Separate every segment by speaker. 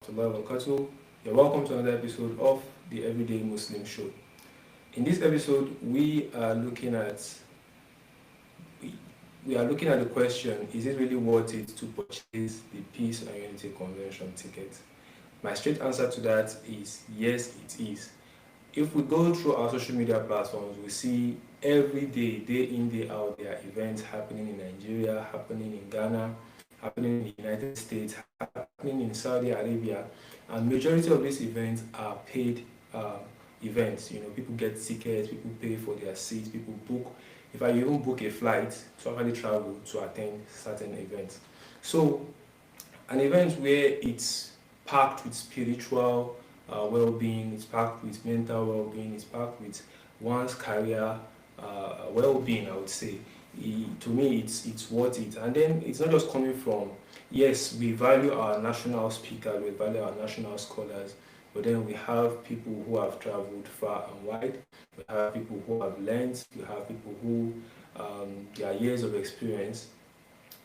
Speaker 1: warahmatullahi wabarakatuh. You're welcome to another episode of the Everyday Muslim Show. In this episode, we, we are looking at the question: is it really worth it to purchase the Peace and Unity Convention ticket? My straight answer to that is yes, it is. If we go through our social media platforms, we see every day in, day out, there are events happening in Nigeria, happening in Ghana, happening in the United States, happening in Saudi Arabia, and majority of these events are paid events. People get tickets, people pay for their seats, people book. If I even book a flight to actually travel to attend certain events. So an event where it's packed with spiritual well-being, it's packed with mental well-being, it's packed with one's career well-being, I would say. To me, it's worth it. And then it's not just coming from, yes, we value our national speakers, we value our national scholars, but then we have people who have traveled far and wide, we have people who have learned, we have people who their years of experience,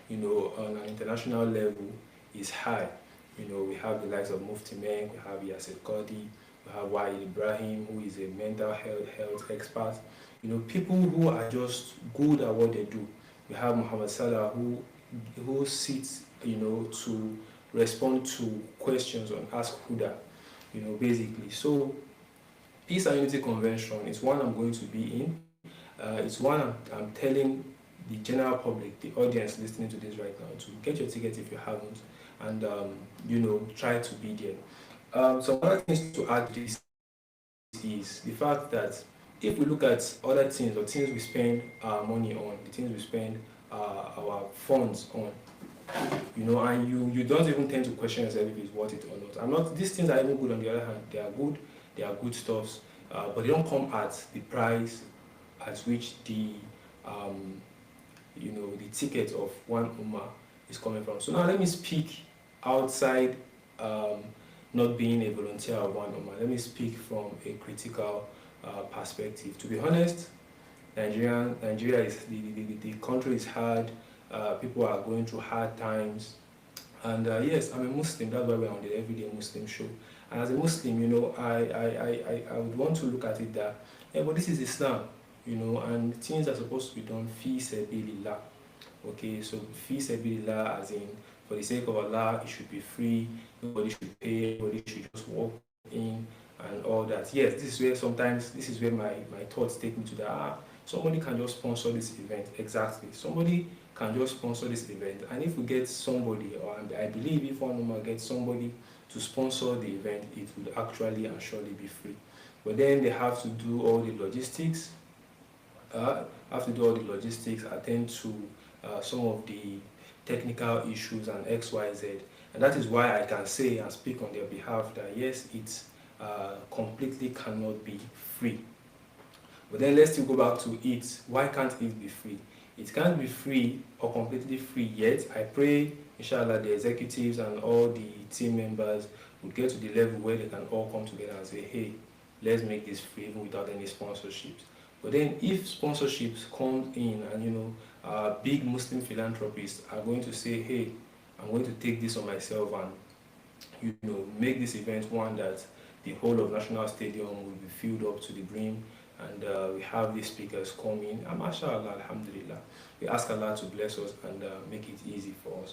Speaker 1: on an international level is high. We have the likes of Mufti Menk, we have Yasser Qadi, we have Wahid Ibrahim, who is a mental health expert. People who are just good at what they do. We have Muhammad Salah, who sits, to respond to questions on Ask Huda, basically. So, Peace and Unity Convention is one I'm going to be in. It's one I'm telling the general public, the audience listening to this right now, to get your ticket if you haven't, and try to be there. Some other things to add to this is the fact that if we look at other things or things we spend our money on, the things we spend our funds on, and you don't even tend to question yourself if it's worth it or not. I'm not. These things are even good. On the other hand, they are good stuffs, but they don't come at the price at which um, the ticket of 1Ummah is coming from. So now let me speak outside not being a volunteer of 1Ummah. Let me speak from a critical perspective. To be honest, Nigeria is the country is hard. People are going through hard times, and yes, I'm a Muslim. That's why we're on the Everyday Muslim Show. And as a Muslim, I would want to look at it that, yeah, but this is Islam, and things are supposed to be done fi sabilillah. Okay, so fi sabilillah, as in for the sake of Allah, it should be free. Nobody should pay. Nobody should just walk in and all that. Yes, this is where my thoughts take me to that. Somebody can just sponsor this event. Exactly, somebody can just sponsor this event, and if we get somebody, or I believe if 1Ummah gets somebody to sponsor the event, it would actually and surely be free. But then they have to do all the logistics. Attend to some of the technical issues and XYZ, and that is why I can say and speak on their behalf that yes, it completely cannot be free. But then let's still go back to it. Why can't it be free? It can't be free or completely free yet. I pray, inshallah, the executives and all the team members would get to the level where they can all come together and say, hey, let's make this free even without any sponsorships. But then if sponsorships come in and, big Muslim philanthropists are going to say, hey, I'm going to take this on myself and, make this event one that the whole of National Stadium will be filled up to the brim, and we have these speakers coming. And mashallah, alhamdulillah. We ask Allah to bless us and make it easy for us.